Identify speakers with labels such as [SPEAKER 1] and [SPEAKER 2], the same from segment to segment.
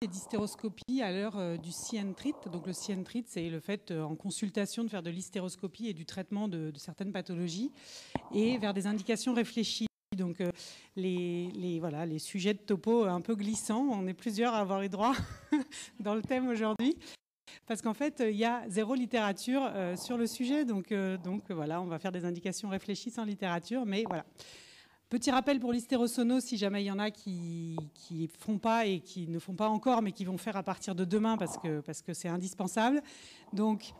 [SPEAKER 1] et d'hystéroscopie à l'heure du see and treat. Donc le see and treat, c'est le fait en consultation de faire de l'hystéroscopie et du traitement de certaines pathologies et vers des indications réfléchies. Donc voilà, les sujets de topo un peu glissants, on est plusieurs à avoir eu droit dans le thème aujourd'hui. Parce qu'en fait, il y a zéro littérature sur le sujet. Donc voilà, on va faire des indications réfléchies sans littérature, mais voilà. Petit rappel pour l'hystérosono, si jamais il y en a qui font pas et qui ne font pas encore, mais qui vont faire à partir de demain parce que c'est indispensable. Donc,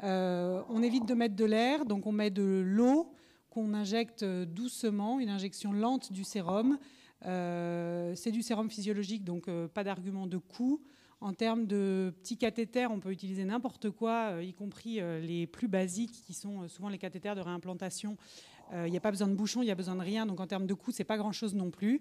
[SPEAKER 1] on évite de mettre de l'air. Donc, on met de l'eau qu'on injecte doucement, une injection lente du sérum. C'est du sérum physiologique, donc pas d'argument de coût. En termes de petits cathéters, on peut utiliser n'importe quoi, y compris les plus basiques, qui sont souvent les cathéters de réimplantation. Il n'y a pas besoin de bouchon, il n'y a besoin de rien. Donc en termes de coût, c'est pas grand-chose non plus.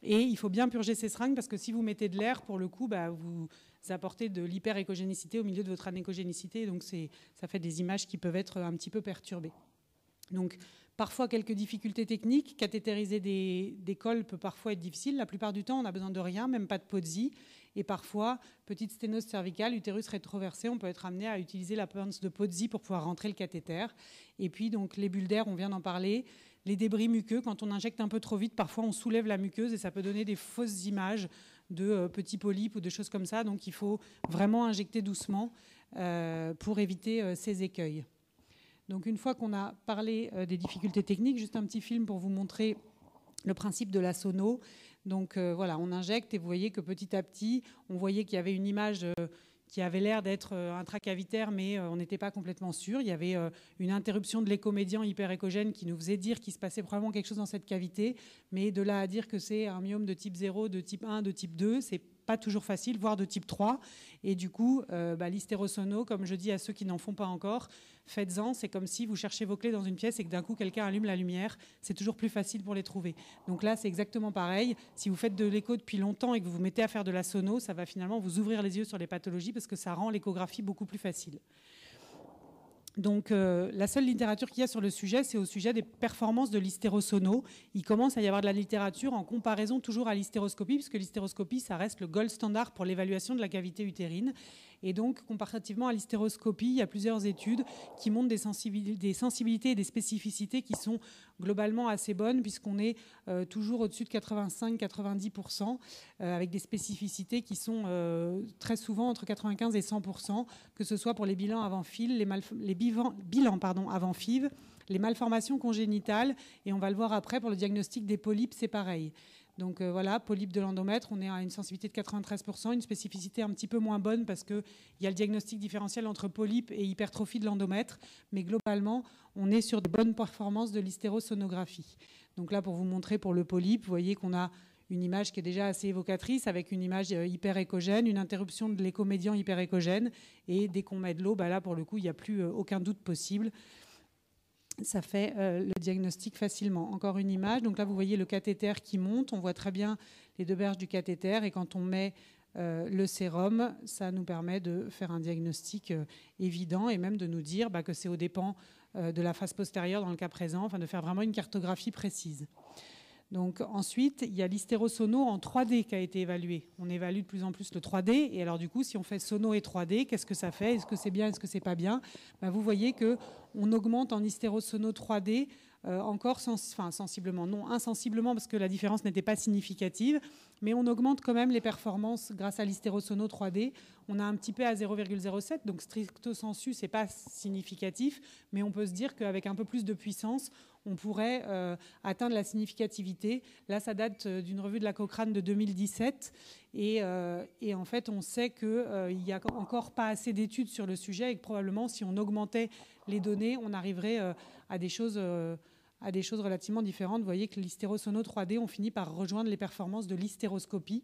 [SPEAKER 1] Et il faut bien purger ces seringues parce que si vous mettez de l'air, pour le coup, vous apportez de l'hyperécogénicité au milieu de votre anécogénicité. Donc ça fait des images qui peuvent être un petit peu perturbées. Donc parfois quelques difficultés techniques. Cathétériser des cols peut parfois être difficile. La plupart du temps, on n'a besoin de rien, même pas de PODSI. Et parfois, petite sténose cervicale, utérus rétroversé, on peut être amené à utiliser la pince de PODSI pour pouvoir rentrer le cathéter. Et puis, donc, les bulles d'air, on vient d'en parler. Les débris muqueux, quand on injecte un peu trop vite, parfois on soulève la muqueuse et ça peut donner des fausses images de petits polypes ou de choses comme ça. Donc, il faut vraiment injecter doucement pour éviter ces écueils. Donc, une fois qu'on a parlé des difficultés techniques, juste un petit film pour vous montrer le principe de la sono. Donc voilà, on injecte et vous voyez que petit à petit, on voyait qu'il y avait une image qui avait l'air d'être intracavitaire, mais on n'était pas complètement sûr. Il y avait une interruption de l'écomédian hyperécogène qui nous faisait dire qu'il se passait probablement quelque chose dans cette cavité, mais de là à dire que c'est un myome de type 0, de type 1, de type 2, c'est pas toujours facile, voire de type 3. Et du coup, l'hystérosono, comme je dis à ceux qui n'en font pas encore, faites-en. C'est comme si vous cherchez vos clés dans une pièce et que d'un coup, quelqu'un allume la lumière. C'est toujours plus facile pour les trouver. Donc là, c'est exactement pareil. Si vous faites de l'écho depuis longtemps et que vous vous mettez à faire de la sono, ça va finalement vous ouvrir les yeux sur les pathologies parce que ça rend l'échographie beaucoup plus facile. Donc la seule littérature qu'il y a sur le sujet, c'est au sujet des performances de l'hystérosono. Il commence à y avoir de la littérature en comparaison toujours à l'hystéroscopie, puisque l'hystéroscopie, ça reste le gold standard pour l'évaluation de la cavité utérine. Et donc, comparativement à l'hystéroscopie, il y a plusieurs études qui montrent des sensibilités et des spécificités qui sont globalement assez bonnes, puisqu'on est toujours au-dessus de 85-90%, avec des spécificités qui sont très souvent entre 95 et 100%, que ce soit pour les bilans avant FIV, les bilans avant FIV, les malformations congénitales, et on va le voir après, pour le diagnostic des polypes, c'est pareil. Donc voilà, polype de l'endomètre, on est à une sensibilité de 93%, une spécificité un petit peu moins bonne parce qu'il y a le diagnostic différentiel entre polype et hypertrophie de l'endomètre, mais globalement, on est sur de bonnes performances de l'hystérosonographie. Donc là, pour vous montrer pour le polype, vous voyez qu'on a une image qui est déjà assez évocatrice avec une image hyperéchogène, une interruption de l'échomédian hyperéchogène, et dès qu'on met de l'eau, là, pour le coup, il n'y a plus aucun doute possible. Ça fait le diagnostic facilement. Encore une image. Donc là, vous voyez le cathéter qui monte. On voit très bien les deux berges du cathéter. Et quand on met le sérum, ça nous permet de faire un diagnostic évident et même de nous dire que c'est aux dépens de la face postérieure dans le cas présent, enfin de faire vraiment une cartographie précise. Donc ensuite, il y a l'hystérosono en 3D qui a été évalué. On évalue de plus en plus le 3D. Et alors du coup, si on fait sono et 3D, qu'est-ce que ça fait? Est-ce que c'est bien? Est-ce que c'est pas bien? Vous voyez qu'on augmente en hystérosono 3D encore sensiblement. Non, insensiblement, parce que la différence n'était pas significative. Mais on augmente quand même les performances grâce à l'hystérosono 3D. On a un petit P à 0,07, donc stricto sensu, c'est pas significatif. Mais on peut se dire qu'avec un peu plus de puissance, on pourrait atteindre la significativité. Là, ça date d'une revue de la Cochrane de 2017. Et en fait, on sait qu'il n'y a encore pas assez d'études sur le sujet et que probablement, si on augmentait les données, on arriverait à des choses relativement différentes. Vous voyez que l'hystérosono 3D, on finit par rejoindre les performances de l'hystéroscopie.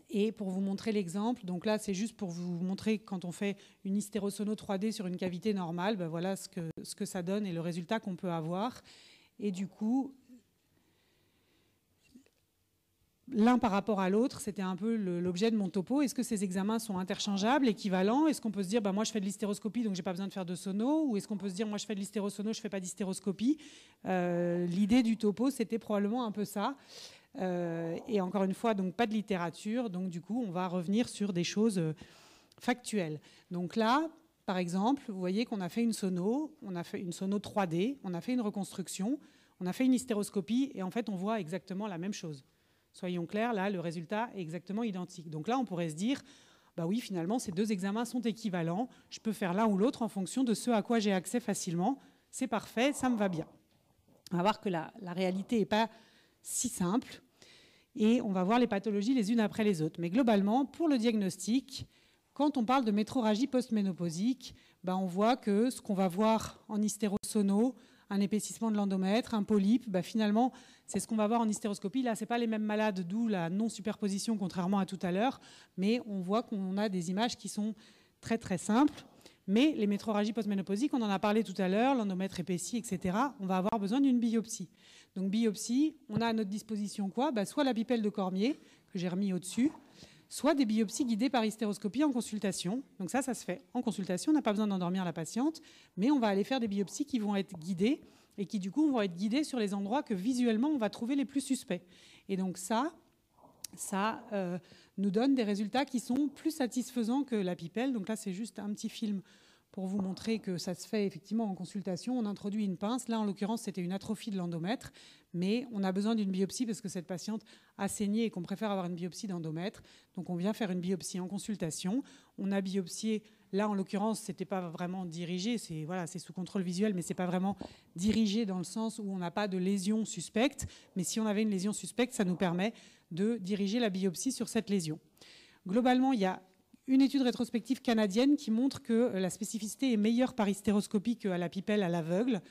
[SPEAKER 1] Et pour vous montrer l'exemple, donc là, c'est juste pour vous montrer quand on fait une hystérosono 3D sur une cavité normale, voilà ce que ça donne et le résultat qu'on peut avoir. Et du coup, l'un par rapport à l'autre, c'était un peu l'objet de mon topo. Est-ce que ces examens sont interchangeables, équivalents? Est-ce qu'on peut se dire, moi je fais de l'hystéroscopie, donc j'ai pas besoin de faire de sono? Ou est-ce qu'on peut se dire, moi je fais de l'hystérosono, je fais pas d'hystéroscopie? L'idée du topo, c'était probablement un peu ça. Et encore une fois, donc pas de littérature. Donc du coup, on va revenir sur des choses factuelles. Donc là, par exemple, vous voyez qu'on a fait une sono 3D, on a fait une reconstruction, on a fait une hystéroscopie, et en fait, on voit exactement la même chose. Soyons clairs, là, le résultat est exactement identique. Donc là, on pourrait se dire, bah oui, finalement, ces deux examens sont équivalents. Je peux faire l'un ou l'autre en fonction de ce à quoi j'ai accès facilement. C'est parfait, ça me va bien. On va voir que la réalité n'est pas si simple. Et on va voir les pathologies les unes après les autres. Mais globalement, pour le diagnostic, quand on parle de métrorragie post-ménopausique, ben on voit que ce qu'on va voir en hystérosono, un épaississement de l'endomètre, un polype, ben finalement, c'est ce qu'on va voir en hystéroscopie. Là, ce n'est pas les mêmes malades, d'où la non-superposition, contrairement à tout à l'heure. Mais on voit qu'on a des images qui sont très, très simples. Mais les métrorragies post-ménopausiques, on en a parlé tout à l'heure, l'endomètre épaissi, etc., on va avoir besoin d'une biopsie. Donc biopsie, on a à notre disposition quoi? Soit la pipelle de Cormier, que j'ai remis au-dessus, soit des biopsies guidées par hystéroscopie en consultation. Donc ça se fait en consultation, on n'a pas besoin d'endormir la patiente, mais on va aller faire des biopsies qui vont être guidées et qui du coup vont être guidées sur les endroits que visuellement on va trouver les plus suspects. Et donc ça nous donne des résultats qui sont plus satisfaisants que la pipelle. Donc là, c'est juste un petit film pour vous montrer que ça se fait effectivement en consultation. On introduit une pince. Là, en l'occurrence, c'était une atrophie de l'endomètre, mais on a besoin d'une biopsie parce que cette patiente a saigné et qu'on préfère avoir une biopsie d'endomètre. Donc on vient faire une biopsie en consultation. On a biopsié. Là, en l'occurrence, ce n'était pas vraiment dirigé. C'est sous contrôle visuel, mais ce n'est pas vraiment dirigé dans le sens où on n'a pas de lésion suspecte. Mais si on avait une lésion suspecte, ça nous permet de diriger la biopsie sur cette lésion. Globalement, il y a une étude rétrospective canadienne qui montre que la spécificité est meilleure par hystéroscopie qu'à la pipelle à l'aveugle.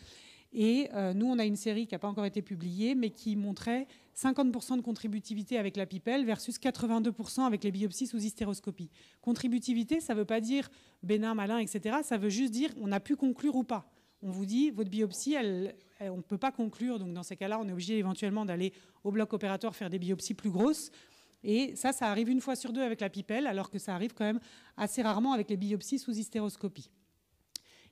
[SPEAKER 1] Et nous, on a une série qui n'a pas encore été publiée, mais qui montrait 50% de contributivité avec la pipelle versus 82% avec les biopsies sous hystéroscopie. Contributivité, ça ne veut pas dire bénin, malin, etc. Ça veut juste dire on a pu conclure ou pas. On vous dit, votre biopsie, on ne peut pas conclure. Donc dans ces cas-là, on est obligé éventuellement d'aller au bloc opératoire faire des biopsies plus grosses. Et ça arrive une fois sur deux avec la pipelle, alors que ça arrive quand même assez rarement avec les biopsies sous hystéroscopie.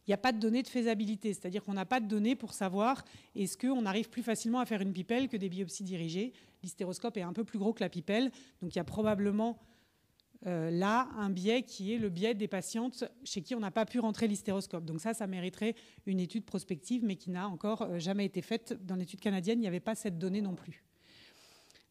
[SPEAKER 1] Il n'y a pas de données de faisabilité, c'est-à-dire qu'on n'a pas de données pour savoir est-ce qu'on arrive plus facilement à faire une pipelle que des biopsies dirigées. L'hystéroscope est un peu plus gros que la pipelle, donc il y a probablement là un biais qui est le biais des patientes chez qui on n'a pas pu rentrer l'hystéroscope. Donc ça mériterait une étude prospective, mais qui n'a encore jamais été faite. Dans l'étude canadienne, il n'y avait pas cette donnée non plus.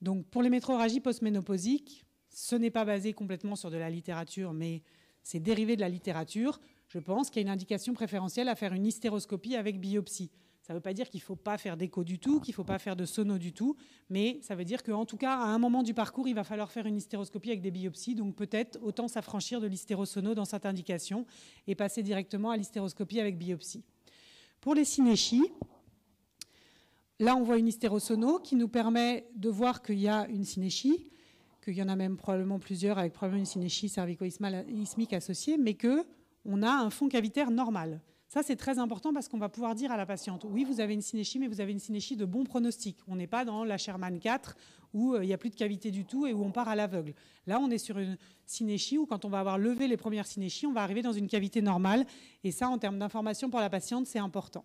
[SPEAKER 1] Donc pour les métrorragies post-ménopausiques, ce n'est pas basé complètement sur de la littérature, mais c'est dérivé de la littérature. Je pense qu'il y a une indication préférentielle à faire une hystéroscopie avec biopsie. Ça ne veut pas dire qu'il ne faut pas faire d'écho du tout, qu'il ne faut pas faire de sono du tout, mais ça veut dire qu'en tout cas, à un moment du parcours, il va falloir faire une hystéroscopie avec des biopsies. Donc peut-être autant s'affranchir de l'hystérosono dans cette indication et passer directement à l'hystéroscopie avec biopsie. Pour les synéchies, là, on voit une hystérosono qui nous permet de voir qu'il y a une synéchie, qu'il y en a même probablement plusieurs avec probablement une synéchie cervico-ismique associée, mais qu'on a un fond cavitaire normal. Ça, c'est très important parce qu'on va pouvoir dire à la patiente, oui, vous avez une synéchie, mais vous avez une synéchie de bon pronostic. On n'est pas dans la Sherman 4 où il n'y a plus de cavité du tout et où on part à l'aveugle. Là, on est sur une synéchie où quand on va avoir levé les premières synéchies, on va arriver dans une cavité normale. Et ça, en termes d'information pour la patiente, c'est important.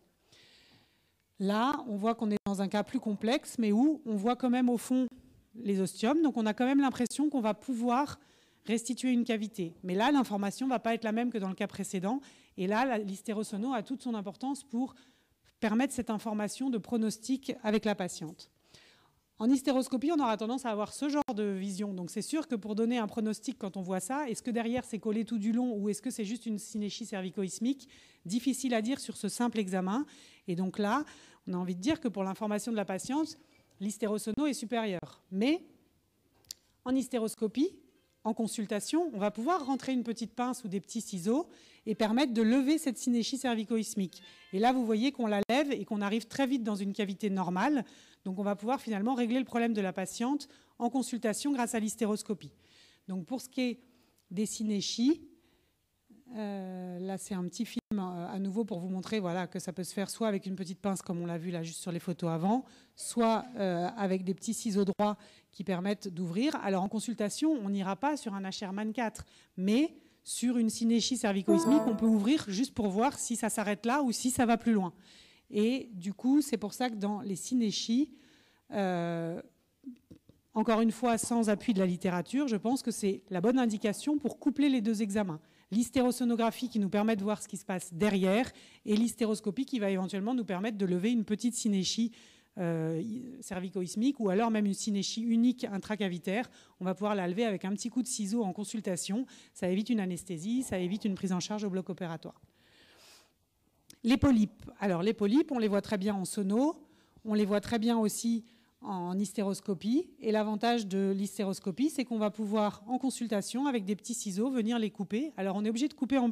[SPEAKER 1] Là, on voit qu'on est dans un cas plus complexe, mais où on voit quand même au fond les ostiums. Donc on a quand même l'impression qu'on va pouvoir restituer une cavité. Mais là, l'information ne va pas être la même que dans le cas précédent. Et là, l'hystérosono a toute son importance pour permettre cette information de pronostic avec la patiente. En hystéroscopie, on aura tendance à avoir ce genre de vision. Donc c'est sûr que pour donner un pronostic quand on voit ça, est-ce que derrière c'est collé tout du long ou est-ce que c'est juste une synéchie cervico-ismique? Difficile à dire sur ce simple examen. Et donc là, on a envie de dire que pour l'information de la patiente, l'hystérosono est supérieur. Mais en hystéroscopie, en consultation, on va pouvoir rentrer une petite pince ou des petits ciseaux et permettre de lever cette synéchie cervico-ismique. Et là, vous voyez qu'on la lève et qu'on arrive très vite dans une cavité normale. Donc on va pouvoir finalement régler le problème de la patiente en consultation grâce à l'hystéroscopie. Donc pour ce qui est des synéchies, là c'est un petit film à nouveau pour vous montrer voilà, que ça peut se faire soit avec une petite pince comme on l'a vu là juste sur les photos avant, soit avec des petits ciseaux droits qui permettent d'ouvrir. Alors en consultation, on n'ira pas sur un Sherman 4, mais sur une synéchie cervico-ismique, on peut ouvrir juste pour voir si ça s'arrête là ou si ça va plus loin. Et du coup, c'est pour ça que dans les synéchies, encore une fois, sans appui de la littérature, je pense que c'est la bonne indication pour coupler les deux examens. L'hystérosonographie qui nous permet de voir ce qui se passe derrière et l'hystéroscopie qui va éventuellement nous permettre de lever une petite synéchie cervico-isthmique ou alors même une synéchie unique intracavitaire. On va pouvoir la lever avec un petit coup de ciseau en consultation. Ça évite une anesthésie, ça évite une prise en charge au bloc opératoire. Les polypes. Alors les polypes, on les voit très bien en sono, on les voit très bien aussi en hystéroscopie. Et l'avantage de l'hystéroscopie, c'est qu'on va pouvoir, en consultation, avec des petits ciseaux, venir les couper. Alors on est obligé de couper en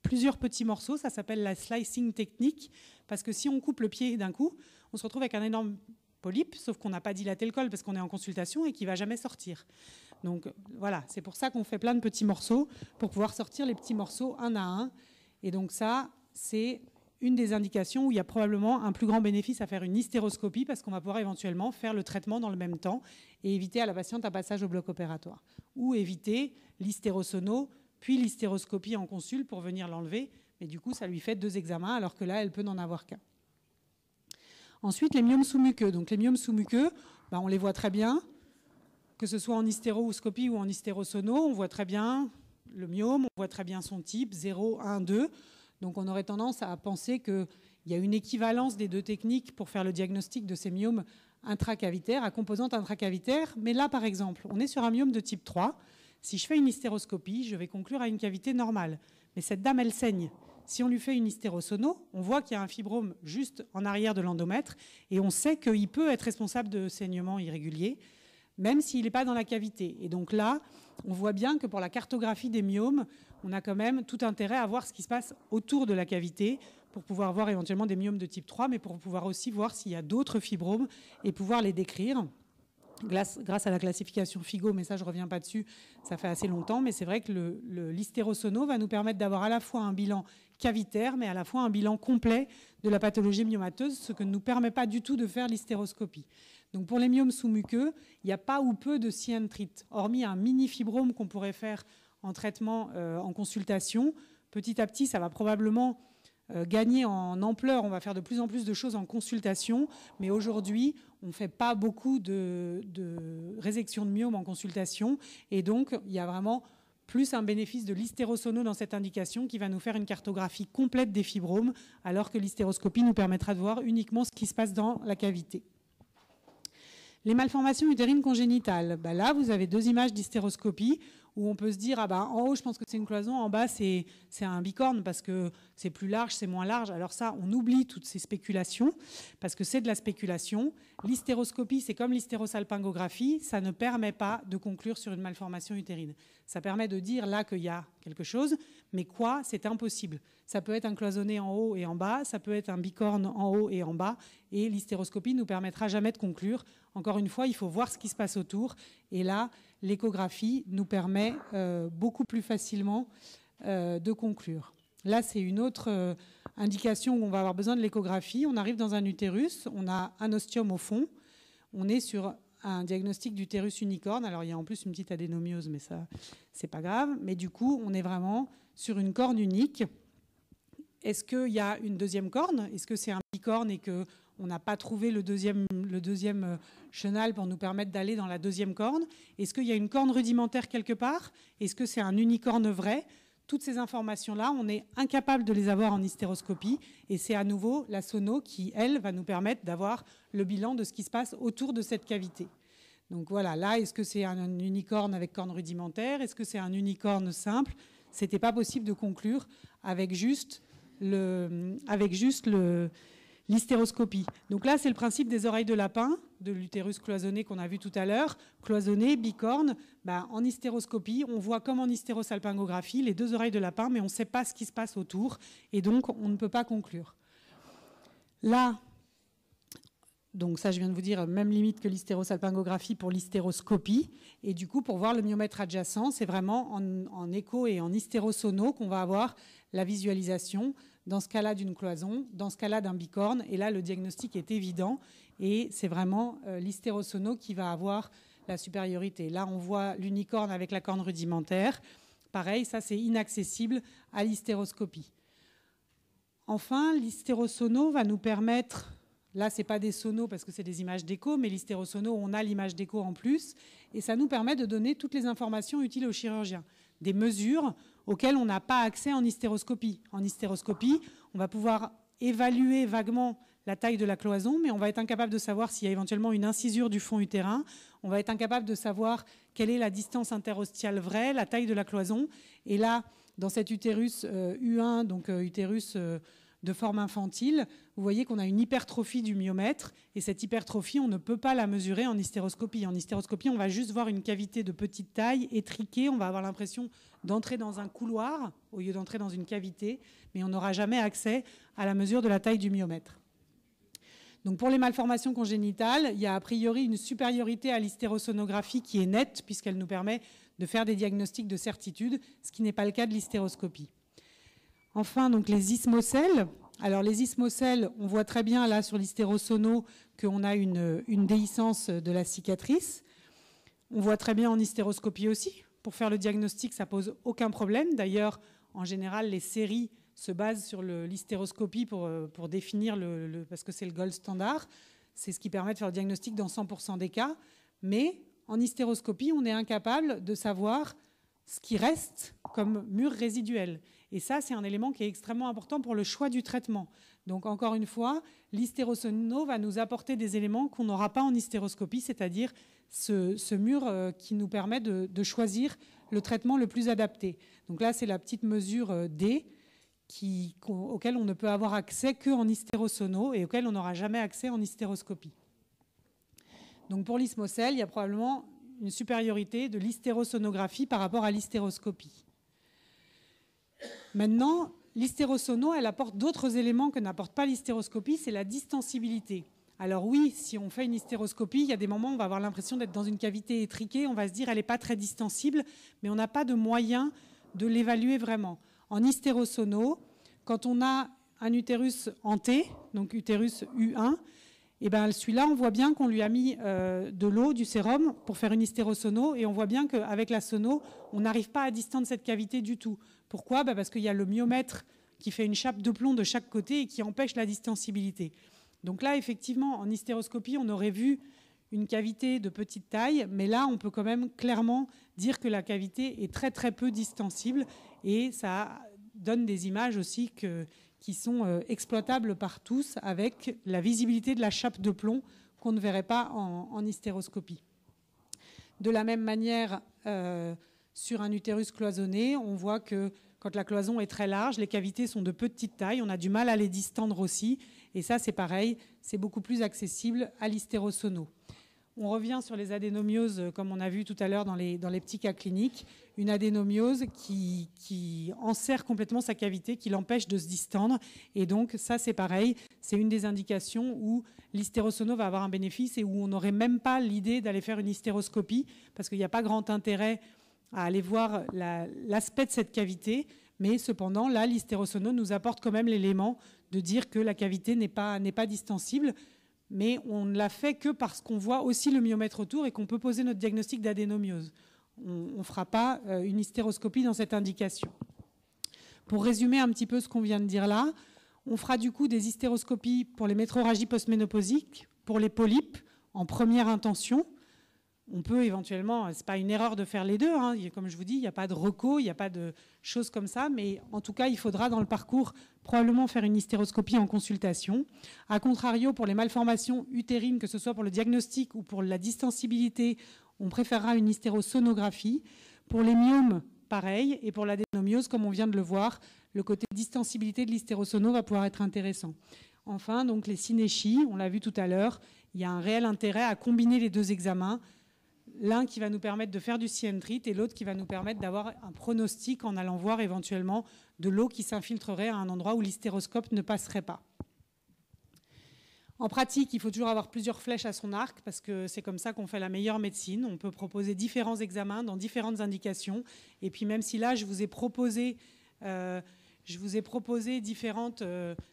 [SPEAKER 1] plusieurs petits morceaux, ça s'appelle la slicing technique, parce que si on coupe le pied d'un coup, on se retrouve avec un énorme polype, sauf qu'on n'a pas dilaté le col parce qu'on est en consultation et qui ne va jamais sortir. Donc voilà, c'est pour ça qu'on fait plein de petits morceaux, pour pouvoir sortir les petits morceaux un à un. Et donc ça, c'est une des indications où il y a probablement un plus grand bénéfice à faire une hystéroscopie, parce qu'on va pouvoir éventuellement faire le traitement dans le même temps et éviter à la patiente un passage au bloc opératoire. Ou éviter l'hystérosono, puis l'hystéroscopie en consul pour venir l'enlever. Mais du coup, ça lui fait 2 examens, alors que là, elle peut n'en avoir qu'un. Ensuite, les myomes sous-muqueux. Donc les myomes sous-muqueux, on les voit très bien, que ce soit en hystéroscopie ou en hystérosono, on voit très bien le myome, on voit très bien son type, 0, 1, 2. Donc on aurait tendance à penser qu'il y a une équivalence des deux techniques pour faire le diagnostic de ces myomes intracavitaires, à composante intracavitaire. Mais là, par exemple, on est sur un myome de type 3. Si je fais une hystéroscopie, je vais conclure à une cavité normale. Mais cette dame, elle saigne. Si on lui fait une hystérosono, on voit qu'il y a un fibrome juste en arrière de l'endomètre et on sait qu'il peut être responsable de saignements irréguliers, même s'il n'est pas dans la cavité. Et donc là, on voit bien que pour la cartographie des myomes, on a quand même tout intérêt à voir ce qui se passe autour de la cavité pour pouvoir voir éventuellement des myomes de type 3, mais pour pouvoir aussi voir s'il y a d'autres fibromes et pouvoir les décrire. Grâce à la classification FIGO, mais ça je ne reviens pas dessus, ça fait assez longtemps, mais c'est vrai que l'hystérosono va nous permettre d'avoir à la fois un bilan cavitaire, mais à la fois un bilan complet de la pathologie myomateuse, ce que ne nous permet pas du tout de faire l'hystéroscopie. Donc pour les myomes sous-muqueux, il n'y a pas ou peu de cyantrite, hormis un mini-fibrome qu'on pourrait faire en traitement en consultation. Petit à petit, ça va probablement gagner en ampleur, on va faire de plus en plus de choses en consultation, mais aujourd'hui, on ne fait pas beaucoup de résection de myome en consultation, et donc il y a vraiment plus un bénéfice de l'hystérosono dans cette indication qui va nous faire une cartographie complète des fibromes, alors que l'hystéroscopie nous permettra de voir uniquement ce qui se passe dans la cavité. Les malformations utérines congénitales, là vous avez 2 images d'hystéroscopie où on peut se dire, en haut je pense que c'est une cloison, en bas c'est un bicorne parce que c'est plus large, c'est moins large. Alors ça, on oublie toutes ces spéculations parce que c'est de la spéculation. L'hystéroscopie, c'est comme l'hystérosalpingographie, ça ne permet pas de conclure sur une malformation utérine. Ça permet de dire là qu'il y a quelque chose, mais quoi, c'est impossible. Ça peut être un cloisonné en haut et en bas, ça peut être un bicorne en haut et en bas, et l'hystéroscopie ne nous permettra jamais de conclure. Encore une fois, il faut voir ce qui se passe autour, et là, l'échographie nous permet beaucoup plus facilement de conclure. Là, c'est une autre indication où on va avoir besoin de l'échographie. On arrive dans un utérus, on a un ostium au fond, on est sur un diagnostic d'utérus unicorne. Alors, il y a en plus une petite adénomiose, mais ça, c'est pas grave. Mais du coup, on est vraiment sur une corne unique. Est-ce qu'il y a une deuxième corne? Est-ce que c'est un bicorne et qu'on n'a pas trouvé le deuxième chenal pour nous permettre d'aller dans la deuxième corne? Est-ce qu'il y a une corne rudimentaire quelque part? Est-ce que c'est un unicorne vrai? Toutes ces informations-là, on est incapable de les avoir en hystéroscopie. Et c'est à nouveau la sono qui, elle, va nous permettre d'avoir le bilan de ce qui se passe autour de cette cavité. Donc voilà, là, est-ce que c'est un unicorne avec corne rudimentaire? Est-ce que c'est un unicorne simple? Ce n'était pas possible de conclure avec juste l'hystéroscopie. Donc là, c'est le principe des oreilles de lapin, de l'utérus cloisonné qu'on a vu tout à l'heure. Cloisonné, bicorne, en hystéroscopie, on voit comme en hystérosalpingographie les 2 oreilles de lapin, mais on ne sait pas ce qui se passe autour, et donc on ne peut pas conclure. Là, donc ça je viens de vous dire, même limite que l'hystérosalpingographie pour l'hystéroscopie, et du coup pour voir le myomètre adjacent, c'est vraiment en écho et en hystérosono qu'on va avoir la visualisation, dans ce cas-là d'une cloison, dans ce cas-là d'un bicorne, et là le diagnostic est évident, et c'est vraiment l'hystérosono qui va avoir la supériorité. Là on voit l'unicorne avec la corne rudimentaire, pareil, ça c'est inaccessible à l'hystéroscopie. Enfin, l'hystérosono va nous permettre, Là, ce n'est pas des sonos parce que c'est des images d'écho, mais l'hystérosono, on a l'image d'écho en plus. Et ça nous permet de donner toutes les informations utiles au chirurgien. Des mesures auxquelles on n'a pas accès en hystéroscopie. En hystéroscopie, on va pouvoir évaluer vaguement la taille de la cloison, mais on va être incapable de savoir s'il y a éventuellement une incisure du fond utérin. On va être incapable de savoir quelle est la distance interostiale vraie, la taille de la cloison. Et là, dans cet utérus U1, donc utérus de forme infantile, vous voyez qu'on a une hypertrophie du myomètre. Et cette hypertrophie, on ne peut pas la mesurer en hystéroscopie. En hystéroscopie, on va juste voir une cavité de petite taille, étriquée. On va avoir l'impression d'entrer dans un couloir au lieu d'entrer dans une cavité, mais on n'aura jamais accès à la mesure de la taille du myomètre. Donc pour les malformations congénitales, il y a a priori une supériorité à l'hystérosonographie qui est nette, puisqu'elle nous permet de faire des diagnostics de certitude, ce qui n'est pas le cas de l'hystéroscopie. Enfin, donc les ismocèles. Alors les ismocèles, on voit très bien là sur l'hystérosono qu'on a une déhiscence de la cicatrice. On voit très bien en hystéroscopie aussi. Pour faire le diagnostic, ça pose aucun problème. D'ailleurs, en général, les séries se basent sur l'hystéroscopie pour définir, parce que c'est le gold standard. C'est ce qui permet de faire le diagnostic dans 100% des cas. Mais en hystéroscopie, on est incapable de savoir ce qui reste comme mur résiduel. Et ça, c'est un élément qui est extrêmement important pour le choix du traitement. Donc, encore une fois, l'hystérosono va nous apporter des éléments qu'on n'aura pas en hystéroscopie, c'est-à-dire ce mur qui nous permet de choisir le traitement le plus adapté. Donc là, c'est la petite mesure D auquel on ne peut avoir accès qu'en hystérosono et auquel on n'aura jamais accès en hystéroscopie. Donc pour l'ismocèle, il y a probablement une supériorité de l'hystérosonographie par rapport à l'hystéroscopie. Maintenant, l'hystérosono, elle apporte d'autres éléments que n'apporte pas l'hystéroscopie, c'est la distensibilité. Alors oui, si on fait une hystéroscopie, il y a des moments où on va avoir l'impression d'être dans une cavité étriquée, on va se dire elle n'est pas très distensible, mais on n'a pas de moyen de l'évaluer vraiment. En hystérosono, quand on a un utérus en T, donc utérus U1, et ben celui-là, on voit bien qu'on lui a mis de l'eau, du sérum, pour faire une hystérosono, et on voit bien qu'avec la sono, on n'arrive pas à distendre cette cavité du tout. Pourquoi ? Parce qu'il y a le myomètre qui fait une chape de plomb de chaque côté et qui empêche la distensibilité. Donc là, effectivement, en hystéroscopie, on aurait vu une cavité de petite taille, mais là, on peut quand même clairement dire que la cavité est très très peu distensible, et ça donne des images aussi qui sont exploitables par tous avec la visibilité de la chape de plomb qu'on ne verrait pas en hystéroscopie. De la même manière, sur un utérus cloisonné, on voit que quand la cloison est très large, les cavités sont de petite taille, on a du mal à les distendre aussi, et ça c'est pareil, c'est beaucoup plus accessible à l'hystérosono. On revient sur les adénomioses, comme on a vu tout à l'heure dans les petits cas cliniques. Une adénomiose qui enserre complètement sa cavité, qui l'empêche de se distendre. Et donc, ça, c'est pareil. C'est une des indications où l'hystérosono va avoir un bénéfice et où on n'aurait même pas l'idée d'aller faire une hystéroscopie parce qu'il n'y a pas grand intérêt à aller voir l'aspect de cette cavité. Mais cependant, là, l'hystérosono nous apporte quand même l'élément de dire que la cavité n'est pas distensible. Mais on ne l'a fait que parce qu'on voit aussi le myomètre autour et qu'on peut poser notre diagnostic d'adénomiose. On ne fera pas une hystéroscopie dans cette indication. Pour résumer un petit peu ce qu'on vient de dire là, on fera du coup des hystéroscopies pour les métrorragies postménopausiques, pour les polypes, en première intention. On peut éventuellement, ce n'est pas une erreur de faire les deux, hein. Comme je vous dis, il n'y a pas de reco, il n'y a pas de choses comme ça, mais en tout cas, il faudra dans le parcours probablement faire une hystéroscopie en consultation. A contrario, pour les malformations utérines, que ce soit pour le diagnostic ou pour la distensibilité, on préférera une hystérosonographie. Pour les myomes, pareil, et pour l'adénomiose, comme on vient de le voir, le côté distensibilité de l'hystérosono va pouvoir être intéressant. Enfin, donc les synéchies, on l'a vu tout à l'heure, il y a un réel intérêt à combiner les deux examens. L'un qui va nous permettre de faire du CN-TRIT et l'autre qui va nous permettre d'avoir un pronostic en allant voir éventuellement de l'eau qui s'infiltrerait à un endroit où l'hystéroscope ne passerait pas. En pratique, il faut toujours avoir plusieurs flèches à son arc parce que c'est comme ça qu'on fait la meilleure médecine. On peut proposer différents examens dans différentes indications. Et puis même si là, je vous ai proposé différentes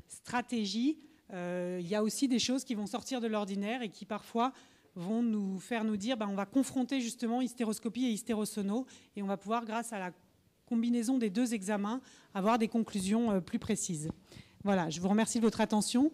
[SPEAKER 1] stratégies, il y a aussi des choses qui vont sortir de l'ordinaire et qui parfois vont nous faire nous dire on va confronter justement hystéroscopie et hystérosono et on va pouvoir, grâce à la combinaison des deux examens, avoir des conclusions plus précises. Voilà, je vous remercie de votre attention.